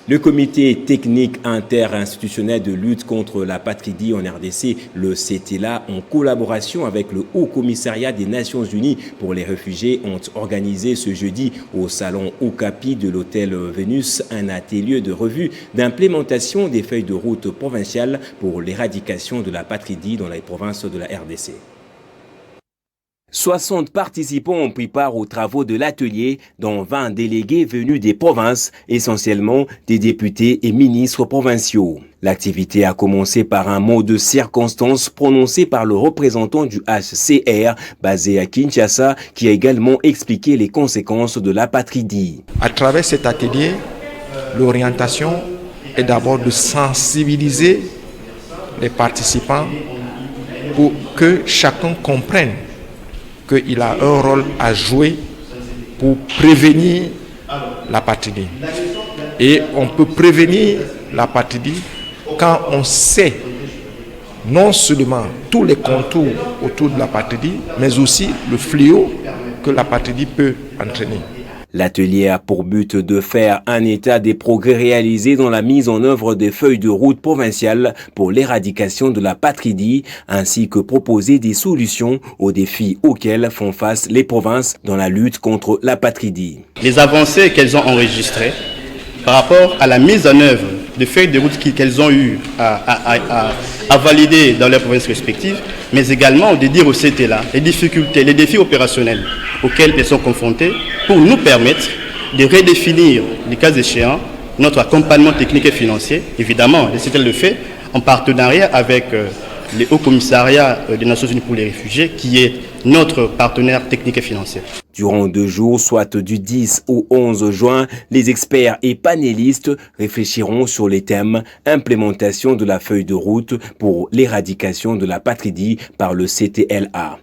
Le comité technique interinstitutionnel de lutte contre l'apatridie en RDC, le CTLA, en collaboration avec le Haut Commissariat des Nations Unies pour les réfugiés, ont organisé ce jeudi au salon Okapi de l'hôtel Vénus un atelier de revue d'implémentation des feuilles de route provinciales pour l'éradication de l'apatridie dans les provinces de la RDC. 60 participants ont pris part aux travaux de l'atelier, dont 20 délégués venus des provinces, essentiellement des députés et ministres provinciaux. L'activité a commencé par un mot de circonstance prononcé par le représentant du HCR, basé à Kinshasa, qui a également expliqué les conséquences de l'apatridie. À travers cet atelier, l'orientation est d'abord de sensibiliser les participants pour que chacun comprenne qu'il a un rôle à jouer pour prévenir l'apatridie. Et on peut prévenir l'apatridie quand on sait non seulement tous les contours autour de l'apatridie, mais aussi le fléau que l'apatridie peut entraîner. L'atelier a pour but de faire un état des progrès réalisés dans la mise en œuvre des feuilles de route provinciales pour l'éradication de l'apatridie, ainsi que proposer des solutions aux défis auxquels font face les provinces dans la lutte contre l'apatridie. Les avancées qu'elles ont enregistrées par rapport à la mise en œuvre des feuilles de route qu'elles ont eu à valider dans leurs provinces respectives, mais également de dire au CTLA les difficultés, les défis opérationnels auxquels elles sont confrontées pour nous permettre de redéfinir, les cas échéants, notre accompagnement technique et financier. Évidemment, le CTLA le fait en partenariat avec le Haut Commissariat des Nations Unies pour les réfugiés, qui est notre partenaire technique et financier. Durant 2 jours, soit du 10 au 11 juin, les experts et panélistes réfléchiront sur les thèmes implémentation de la feuille de route pour l'éradication de l'apatridie par le CTLA.